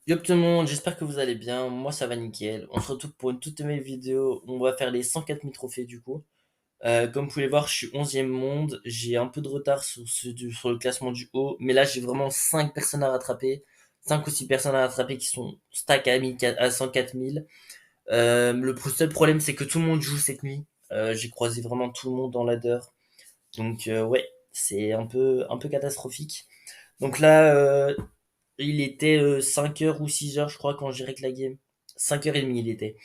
Yo tout le monde, j'espère que vous allez bien. Moi ça va nickel. On se retrouve pour une toute nouvelle vidéo. On va faire les 104 000 trophées du coup. Comme vous pouvez le voir, je suis 11e monde. J'ai un peu de retard sur le classement du haut. Mais là j'ai vraiment 5 personnes à rattraper. 5 ou 6 personnes à rattraper qui sont stack à 104 000. Seul problème c'est que tout le monde joue cette nuit. J'ai croisé vraiment tout le monde dans ladder. Donc ouais, c'est un peu catastrophique. Donc là, il était 5 heures ou 6 heures, je crois, quand j'ai réglé la game. 5h30 il était.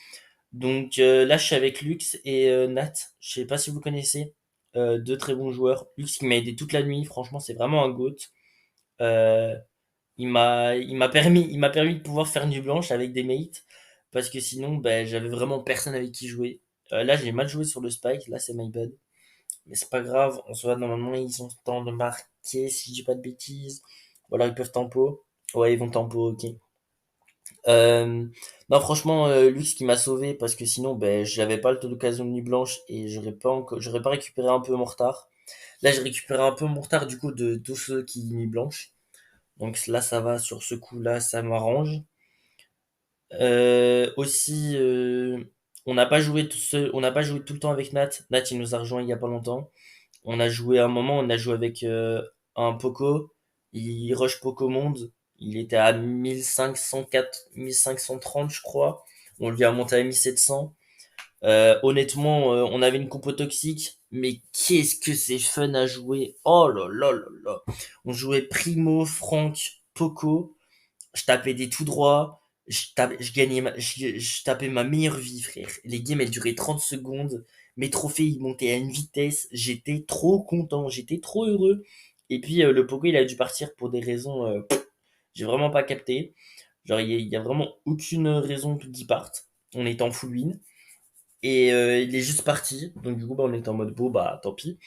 Donc là, je suis avec Lux et Nat. Je sais pas si vous connaissez. Deux très bons joueurs. Lux qui m'a aidé toute la nuit. Franchement, c'est vraiment un GOAT. Euh, il m'a permis de pouvoir faire nuit blanche avec des mates. Parce que sinon, ben, j'avais vraiment personne avec qui jouer. Là, j'ai mal joué sur le spike. Là, c'est my bad. Mais c'est pas grave. On se voit normalement, ils ont le temps de marquer, si je dis pas de bêtises. Ou alors ils peuvent tempo. Ouais, ils vont tempo, ok. Euh, non, franchement, Lux qui m'a sauvé parce que sinon, ben, j'avais pas l'occasion de nuit blanche et j'aurais pas récupéré un peu mon retard. Là, j'ai récupéré un peu mon retard du coup de tous ceux qui nuit blanche. Donc là, ça va sur ce coup-là, ça m'arrange. Aussi, on n'a pas joué tout le temps avec Nat. Nat, il nous a rejoint il y a pas longtemps. On a joué un moment, on a joué avec un Poco. Il rush Poco Monde. Il était à 1504, 1530, je crois. On lui a monté à 1700. Honnêtement, on avait une compo toxique, mais qu'est-ce que c'est fun à jouer. Oh là là là là. On jouait Primo, Franck, Poco. Je tapais des tout droits. Je gagnais je tapais ma meilleure vie, frère. Les games, elles duraient 30 secondes. Mes trophées, ils montaient à une vitesse. J'étais trop content. J'étais trop heureux. Et puis, le Poco, il a dû partir pour des raisons, j'ai vraiment pas capté. Genre, il y a vraiment aucune raison qu'il parte. On était en full win. Et il est juste parti. Donc, du coup, bah, on était en mode, beau, bah, tant pis.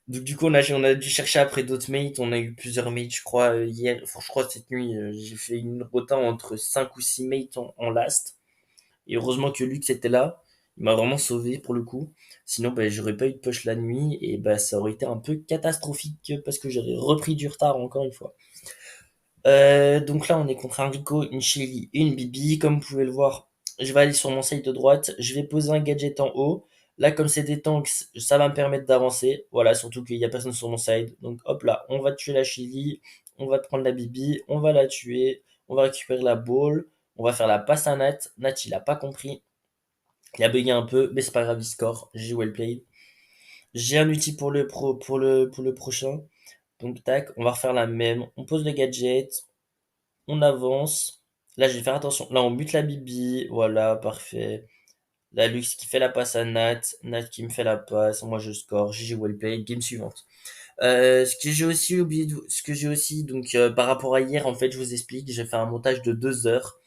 Donc du coup on a dû chercher après d'autres mates, on a eu plusieurs mates je crois hier, enfin, je crois cette nuit j'ai fait une rota entre 5 ou 6 mates en last. Et heureusement que Lux était là, il m'a vraiment sauvé pour le coup. Sinon bah, j'aurais pas eu de push la nuit et bah ça aurait été un peu catastrophique parce que j'aurais repris du retard encore une fois. Donc là on est contre un Rico, une Shelly et une Bibi, comme vous pouvez le voir. Je vais aller sur mon side de droite, je vais poser un gadget en haut. Là, comme c'est des tanks, ça va me permettre d'avancer. Voilà, surtout qu'il n'y a personne sur mon side. Donc hop là, on va tuer la Shelly, on va prendre la Bibi, on va la tuer, on va récupérer la ball, on va faire la passe à Nat. Nat, il a pas compris. Il a bugué un peu, mais c'est pas grave, il score. J'ai well played. J'ai un outil pour le prochain. Donc tac, on va refaire la même. On pose le gadget, on avance. Là, je vais faire attention. Là, on bute la Bibi. Voilà, parfait. La Lux qui fait la passe à Nat. Nat qui me fait la passe. Moi, je score. GG well played. Game suivante. Ce que j'ai aussi, donc, par rapport à hier, en fait, je vous explique. J'ai fait un montage de 2 heures.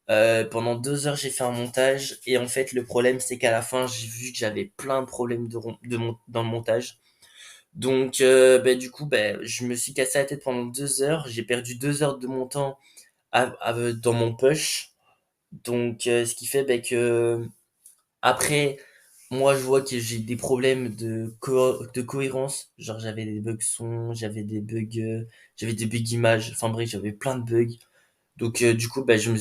Pendant 2 heures, j'ai fait un montage. Et en fait, le problème, c'est qu'à la fin, j'ai vu que j'avais plein de problèmes dans le montage. Donc, bah, du coup, bah, je me suis cassé la tête pendant 2 heures. J'ai perdu 2 heures de mon temps dans mon push. Donc, ce qui fait bah, que après, moi, je vois que j'ai des problèmes de cohérence. Genre, j'avais des bugs son, j'avais des bugs image. Enfin bref, j'avais plein de bugs. Donc, du coup, bah, j'ai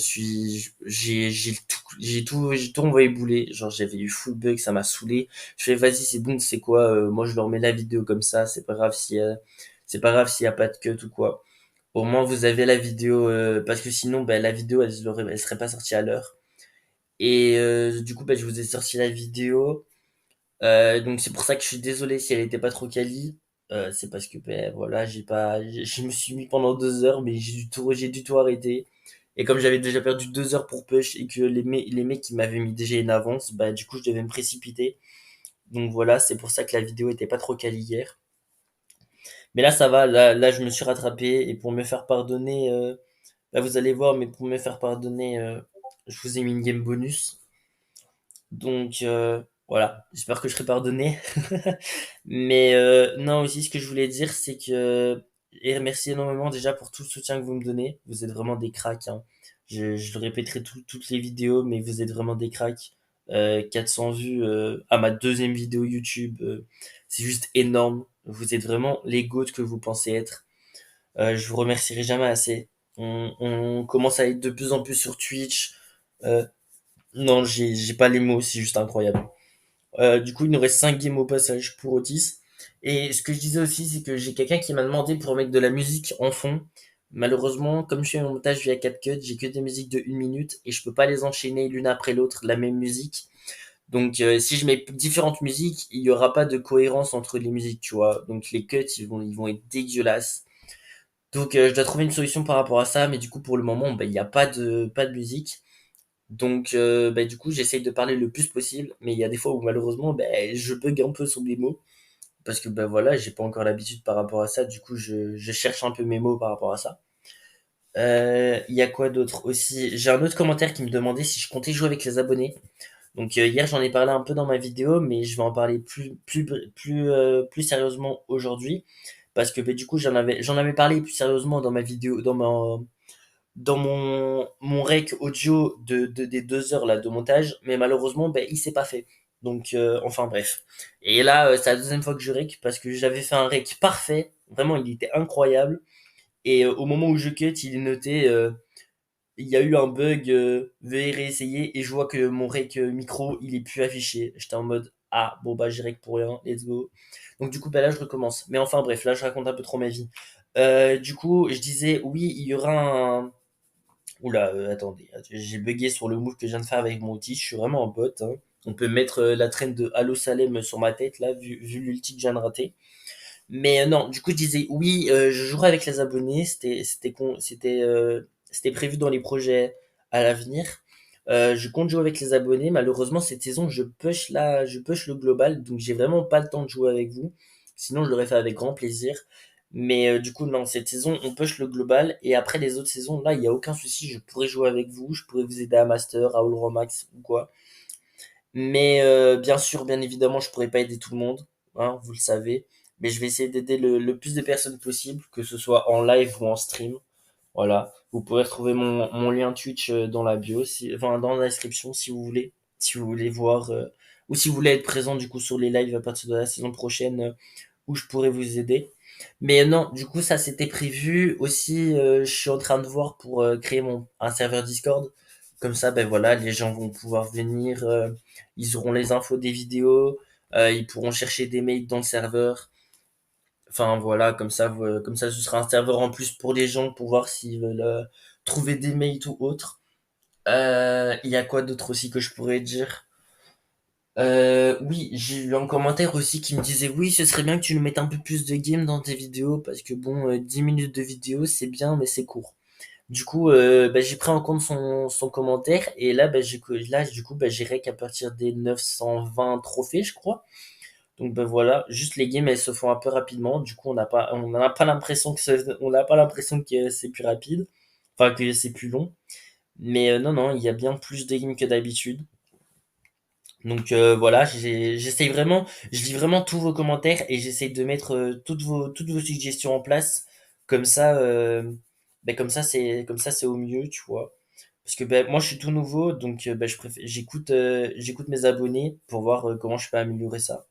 tout envoyé bouler. Genre, j'avais eu full bug, ça m'a saoulé. Je fais, vas-y, c'est bon, c'est quoi, moi, je leur mets la vidéo comme ça. C'est pas grave s'il y a pas de cut ou quoi. Au moins, vous avez la vidéo, parce que sinon, bah, la vidéo, elle serait pas sortie à l'heure. Et du coup, bah, je vous ai sorti la vidéo. Donc c'est pour ça que je suis désolé si elle était pas trop quali. C'est parce que ben voilà, je me suis mis pendant 2 heures, mais j'ai dû tout arrêter. Et comme j'avais déjà perdu 2 heures pour push et que les mecs qui m'avaient mis déjà une avance, bah du coup je devais me précipiter. Donc voilà, c'est pour ça que la vidéo était pas trop quali hier. Mais là ça va, là je me suis rattrapé et pour me faire pardonner, là vous allez voir, mais pour me faire pardonner, je vous ai mis une game bonus. Donc voilà, j'espère que je serai pardonné. Mais non, aussi ce que je voulais dire, c'est que et remercier énormément déjà pour tout le soutien que vous me donnez. Vous êtes vraiment des cracks, hein. Je le répéterai toutes les vidéos, mais vous êtes vraiment des cracks. 400 vues à ma deuxième vidéo YouTube, c'est juste énorme. Vous êtes vraiment les goats que vous pensez être. Je vous remercierai jamais assez. On commence à être de plus en plus sur Twitch. Euh, non, j'ai pas les mots, c'est juste incroyable. Du coup, il nous reste 5 games au passage pour Otis. Et ce que je disais aussi, c'est que j'ai quelqu'un qui m'a demandé pour mettre de la musique en fond. Malheureusement, comme je fais un montage via CapCut, j'ai que des musiques de 1 minute et je peux pas les enchaîner l'une après l'autre, la même musique. Donc, si je mets différentes musiques, il y aura pas de cohérence entre les musiques, tu vois. Donc, les cuts, ils vont être dégueulasses. Donc, je dois trouver une solution par rapport à ça, mais du coup, pour le moment, bah, il n'y a pas de musique. Donc, bah, du coup, j'essaye de parler le plus possible, mais il y a des fois où malheureusement, bah, je bug un peu sur mes mots, parce que bah, voilà, j'ai pas encore l'habitude par rapport à ça. Du coup, je cherche un peu mes mots par rapport à ça. Il y a quoi d'autre aussi? J'ai un autre commentaire qui me demandait si je comptais jouer avec les abonnés. Donc hier, j'en ai parlé un peu dans ma vidéo, mais je vais en parler plus sérieusement aujourd'hui, parce que bah, du coup, j'en avais parlé plus sérieusement dans ma vidéo, dans mon rec audio des 2 heures là de montage, mais malheureusement, ben, il s'est pas fait. Donc, enfin bref. Et là, c'est la deuxième fois que je rec parce que j'avais fait un rec parfait. Vraiment, il était incroyable. Et au moment où je cut, il est noté, il y a eu un bug, veuillez réessayer. Et je vois que mon rec micro, il est plus affiché. J'étais en mode, ah, bon bah, j'ai rec pour rien, let's go. Donc, du coup, bah, là, je recommence. Mais enfin bref, là, je raconte un peu trop ma vie. Du coup, je disais, oui, il y aura un, oula, attendez, j'ai bugué sur le move que je viens de faire avec mon outil, je suis vraiment en bot, hein. On peut mettre la traîne de Halo Salem sur ma tête, là, vu l'ulti que je viens de rater. Mais non, du coup, je disais, oui, je jouerai avec les abonnés, c'était prévu dans les projets à l'avenir. Je compte jouer avec les abonnés, malheureusement, cette saison, je push le global, donc j'ai vraiment pas le temps de jouer avec vous. Sinon, je l'aurais fait avec grand plaisir. Mais du coup, non, cette saison, on push le global. Et après les autres saisons, là, il n'y a aucun souci. Je pourrais jouer avec vous. Je pourrais vous aider à Master, à All Romax ou quoi. Mais bien sûr, bien évidemment, je pourrais pas aider tout le monde. Hein, vous le savez. Mais je vais essayer d'aider le plus de personnes possible, que ce soit en live ou en stream. Voilà. Vous pourrez retrouver mon lien Twitch dans la bio, enfin dans la description si vous voulez. Si vous voulez voir, ou si vous voulez être présent du coup sur les lives à partir de la saison prochaine, où je pourrais vous aider. Mais non, du coup, ça c'était prévu. Aussi, je suis en train de voir pour créer un serveur Discord. Comme ça, ben voilà, les gens vont pouvoir venir, ils auront les infos des vidéos, ils pourront chercher des mails dans le serveur. Enfin voilà, comme ça, ce sera un serveur en plus pour les gens pour voir s'ils veulent trouver des mails ou autre. Il y a quoi d'autre aussi que je pourrais dire? Oui, j'ai eu un commentaire aussi qui me disait oui, ce serait bien que tu nous mettes un peu plus de game dans tes vidéos parce que bon, 10 minutes de vidéo c'est bien mais c'est court. Du coup, bah, j'ai pris en compte son commentaire et là, bah, du coup, bah, j'irai qu'à partir des 920 trophées, je crois. Donc bah, voilà, juste les games elles se font un peu rapidement. Du coup, on n'a pas l'impression on n'a pas l'impression que c'est plus rapide, enfin que c'est plus long. Mais non, non, il y a bien plus de games que d'habitude. Donc voilà, j'essaye vraiment, je lis vraiment tous vos commentaires et j'essaye de mettre toutes vos suggestions en place. Comme ça, comme ça c'est au mieux, tu vois. Parce que ben, moi je suis tout nouveau, donc ben, j'écoute mes abonnés pour voir comment je peux améliorer ça.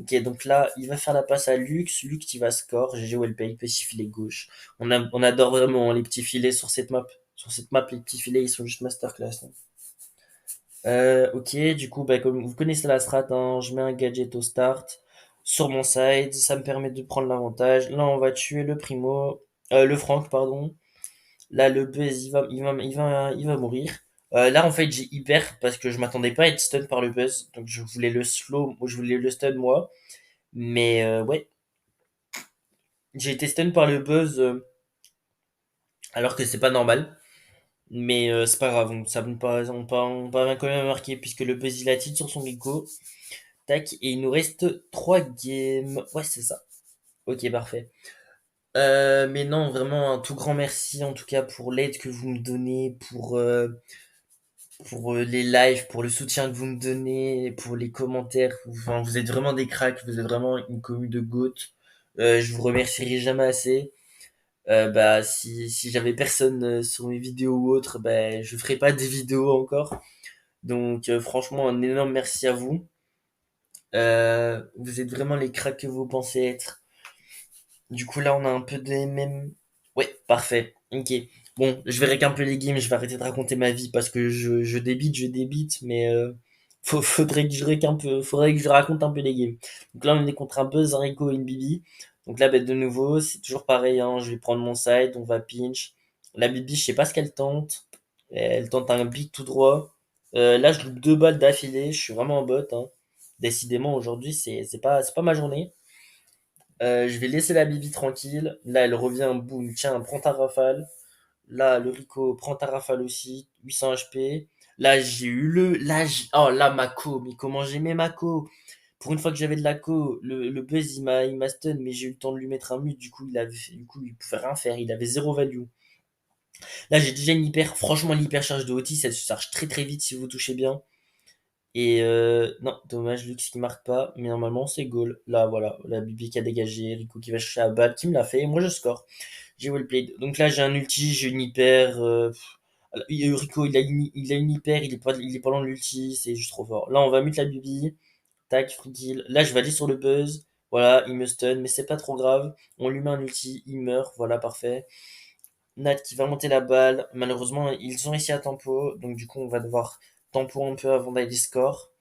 Ok, donc là, il va faire la passe à Lux. Lux, il va score. GG Wellpay, petit filet gauche. On adore vraiment les petits filets sur cette map. Sur cette map, les petits filets, ils sont juste masterclass, hein. Ok, du coup, bah, comme vous connaissez la strat, hein, je mets un gadget au start sur mon side, ça me permet de prendre l'avantage. Là, on va tuer le primo, le Frank, pardon. Là, le Buzz, il va mourir. Là, en fait, j'ai hyper parce que je m'attendais pas à être stun par le Buzz, donc je voulais le slow, je voulais le stun moi. Mais ouais, j'ai été stun par le Buzz alors que c'est pas normal. Mais c'est pas grave, ça on quand même marquer puisque le Buzz il a tilt sur son Gecko. Tac, et il nous reste 3 games. Ouais, c'est ça. Ok, parfait. Mais non, vraiment un tout grand merci en tout cas pour l'aide que vous me donnez, pour les lives, pour le soutien que vous me donnez, pour les commentaires. Enfin, vous êtes vraiment des cracks, vous êtes vraiment une commu de GOAT. Je vous remercierai jamais assez. Bah, si j'avais personne sur mes vidéos ou autre, bah, je ferais pas des vidéos encore. Donc, franchement, un énorme merci à vous. Vous êtes vraiment les cracks que vous pensez être. Du coup, là, on a un peu des mêmes. Ouais, parfait. Ok. Bon, je vais rec un peu les games, je vais arrêter de raconter ma vie parce que je débite, mais faudrait que je rec un peu, faudrait que je raconte un peu les games. Donc là, on est contre un Buzz, un Rico et une Bibi. Donc là, de nouveau, c'est toujours pareil, hein, je vais prendre mon side, on va pinch. La Bibi, je sais pas ce qu'elle tente. Elle tente un big tout droit. Là, je loupe deux balles d'affilée, je suis vraiment en bot, hein. Décidément, aujourd'hui, c'est pas ma journée. Je vais laisser la Bibi tranquille. Là, elle revient, boum, tiens, prends ta rafale. Là, le Rico prend ta rafale aussi, 800 HP. Là, j'ai eu le. Là, oh, là, Mako. Mais comment j'aimais Mako. Pour une fois que j'avais de la co, le Buzz, il m'a stun, mais j'ai eu le temps de lui mettre un mute. Du coup, il pouvait rien faire. Il avait zéro value. Là, j'ai déjà une hyper. Franchement, l'hypercharge de Otis, elle se charge très très vite si vous touchez bien. Et non, dommage, Lux qui marque pas. Mais normalement, c'est goal. Là, voilà. La Bibi qui a dégagé. Rico qui va chercher la balle, qui me l'a fait. Et moi, je score. J'ai well played. Donc là, j'ai un ulti, j'ai une hyper. Rico, il a une hyper, il est pas loin de l'ulti, c'est juste trop fort. Là, on va mute la Bibi. Tac, free kill. Là, je vais aller sur le Buzz. Voilà, il me stun, mais c'est pas trop grave. On lui met un ulti, il meurt. Voilà, parfait. Nat qui va monter la balle. Malheureusement, ils ont réussi à tempo. Donc, du coup, on va devoir tempo un peu avant d'aller score.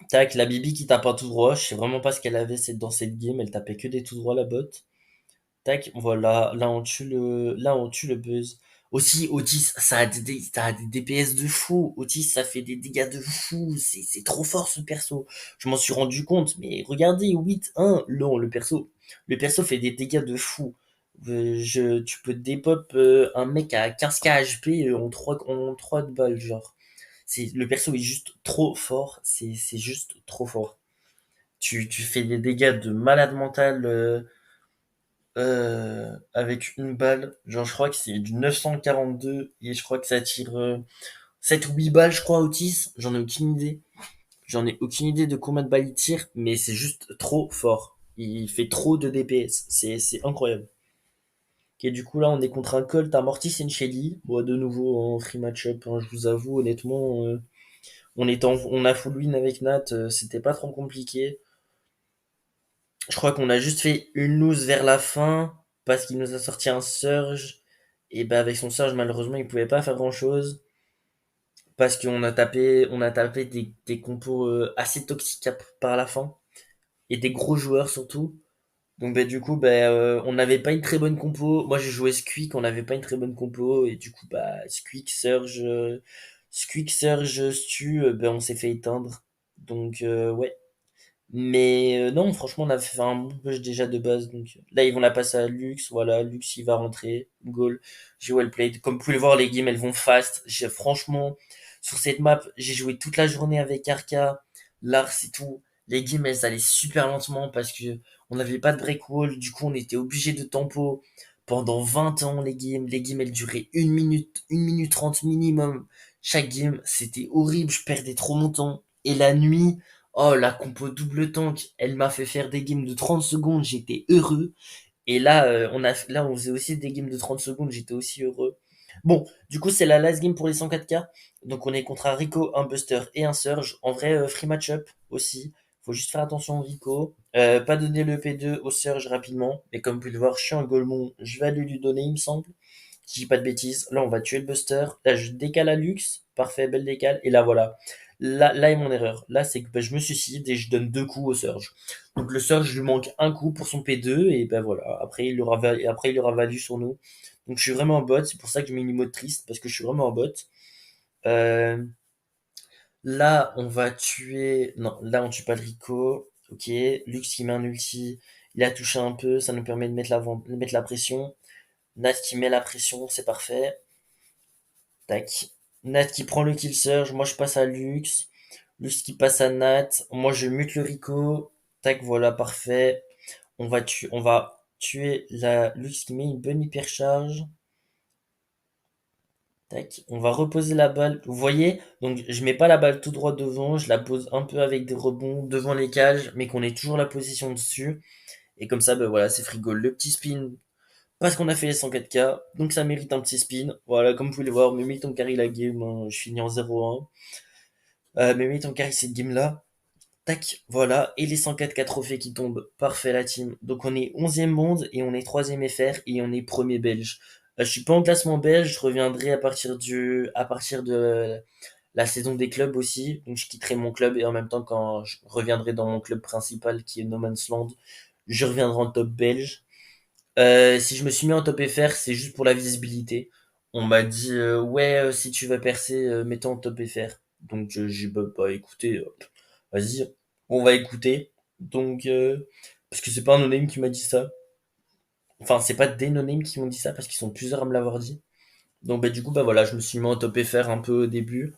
Tac, la Bibi qui tape un tout droit. Je sais vraiment pas ce qu'elle avait dans cette game. Elle tapait que des tout droits, la bot. Tac, voilà, là on tue le Buzz. Aussi, Otis, ça a des DPS de fou. Otis, ça fait des dégâts de fou. C'est trop fort ce perso. Je m'en suis rendu compte, mais regardez, 8-1, non, le perso fait des dégâts de fou. Tu peux dépop un mec à 15k HP en 3 balles, genre. Le perso est juste trop fort. C'est juste trop fort. Tu fais des dégâts de malade mental. Avec une balle, genre je crois que c'est du 942 et je crois que ça tire 7 ou 8 balles je crois Otis, j'en ai aucune idée. J'en ai aucune idée de combien de balles il tire, mais c'est juste trop fort. Il fait trop de DPS, c'est incroyable. Ok, du coup là on est contre un Colt, un Mortis et une Shelly. Bon, de nouveau en free match-up, hein, je vous avoue honnêtement, on a full win avec Nat, c'était pas trop compliqué. Je crois qu'on a juste fait une lose vers la fin parce qu'il nous a sorti un surge. Et bah avec son surge, malheureusement, il pouvait pas faire grand chose parce qu'on a tapé des compos assez toxiques par la fin et des gros joueurs surtout. Donc bah du coup on n'avait pas une très bonne compo. Moi j'ai joué Squeak, on n'avait pas une très bonne compo et du coup Squeak Surge Stu, on s'est fait éteindre. Donc ouais. Mais non, franchement, on a fait un bon push déjà de base. Donc là, ils vont la passer à Lux. Voilà, Lux, il va rentrer. Goal. J'ai well played. Comme vous pouvez le voir, les games, elles vont fast. Franchement, sur cette map, j'ai joué toute la journée avec Arca, Lars et tout. Les games, elles allaient super lentement parce que on n'avait pas de break wall. Du coup, on était obligé de tempo pendant 20 ans, les games. Les games, elles duraient 1 minute, 1 minute 30 minimum. Chaque game, c'était horrible. Je perdais trop mon temps. Et la nuit, oh, la compo double tank, elle m'a fait faire des games de 30 secondes, j'étais heureux. Et là, on faisait aussi des games de 30 secondes, j'étais aussi heureux. Bon, du coup, c'est la last game pour les 104K. Donc, on est contre un Rico, un Buster et un Surge. En vrai, free match-up aussi. Faut juste faire attention au Rico. Pas donner le P2 au Surge rapidement. Mais comme vous pouvez le voir, je suis un Golemon. Je vais aller lui donner, il me semble. Si je dis pas de bêtises. Là, on va tuer le Buster. Là, je décale à Lux. Parfait, belle décale. Et là, voilà. Là est mon erreur. Là, c'est que je me suicide et je donne 2 coups au Surge. Donc le Surge lui manque un coup pour son P2 et ben voilà. Après il aura valu sur nous. Donc je suis vraiment en bot. C'est pour ça que je mets une emote triste parce que je suis vraiment en bot. Euh, Là, on va tuer. Non, là on tue pas le Rico. Ok. Lux qui met un ulti. Il a touché un peu. Ça nous permet de mettre la pression. Nat qui met la pression. C'est parfait. Tac. Nat qui prend le kill surge. Moi je passe à Lux. Lux qui passe à Nat. Moi je mute le Rico. Tac, voilà, parfait. On va tuer la Lux qui met une bonne hypercharge. Tac. On va reposer la balle. Vous voyez? Donc je mets pas la balle tout droit devant. Je la pose un peu avec des rebonds devant les cages. Mais qu'on ait toujours la position dessus. Et comme ça, ben voilà, c'est frigo. Le petit spin. Parce qu'on a fait les 104K. Donc ça mérite un petit spin. Voilà, comme vous pouvez le voir, me met ton carry la game, hein. Je finis en 0-1. Mais mets ton carry cette game-là. Tac, voilà. Et les 104K trophées qui tombent. Parfait la team. Donc on est 11e monde et on est 3e FR et on est premier belge. Je suis pas en classement belge, je reviendrai à partir de la saison des clubs aussi. Donc je quitterai mon club et en même temps quand je reviendrai dans mon club principal qui est No Man's Land, je reviendrai en top belge. Si je me suis mis en top FR, c'est juste pour la visibilité. On m'a dit ouais si tu vas percer, mets-toi en top FR. Donc j'ai bah, écoutez, vas-y, on va écouter. Donc parce que c'est pas un no-name qui m'a dit ça. Enfin c'est pas des no-name qui m'ont dit ça parce qu'ils sont plusieurs à me l'avoir dit. Donc bah du coup bah voilà, je me suis mis en top FR un peu au début.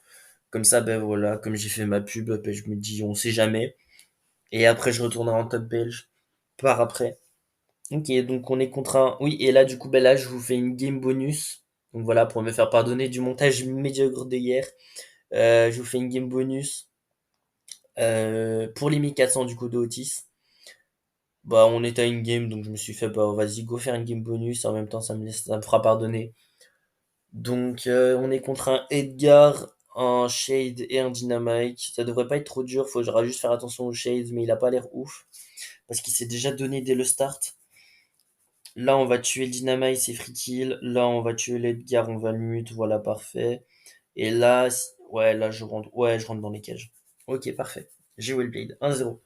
Comme ça ben voilà, comme j'ai fait ma pub, ben, je me dis on sait jamais. Et après je retournerai en top belge par après. Ok, donc on est contre un. Oui, et là, du coup, ben là, je vous fais une game bonus. Donc voilà, pour me faire pardonner du montage médiocre de hier. Je vous fais une game bonus pour les 1400 du coup de Otis. Bah, on était à une game, donc je me suis fait, bah, vas-y, go faire une game bonus. En même temps, ça me fera pardonner. Donc, on est contre un Edgar, un Shade et un Dynamite. Ça devrait pas être trop dur, faudra juste faire attention au Shade, mais il a pas l'air ouf. Parce qu'il s'est déjà donné dès le start. Là, on va tuer le Dynamite, c'est free kill. Là, on va tuer l'Edgar, on va le mute, voilà, parfait. Et là, ouais, là, je rentre dans les cages. Ok, parfait. J'ai Wellblade, 1-0.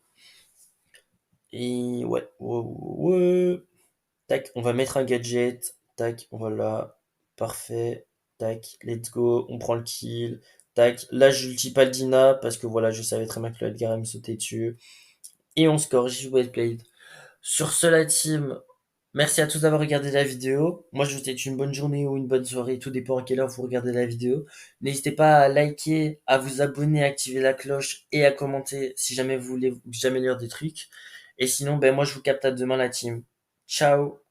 Et ouais, ouais, ouais. Tac, on va mettre un gadget. Tac, voilà. Parfait. Tac, let's go. On prend le kill. Tac, là, j'ulti pas le Dina parce que voilà, je savais très bien que le Edgar allait me sauter dessus. Et on score, j'ai Wellblade. Sur ce, la team, merci à tous d'avoir regardé la vidéo. Moi, je vous souhaite une bonne journée ou une bonne soirée, tout dépend à quelle heure vous regardez la vidéo. N'hésitez pas à liker, à vous abonner, à activer la cloche et à commenter si jamais vous voulez que j'améliore des trucs. Et sinon, ben moi, je vous capte à demain, la team. Ciao!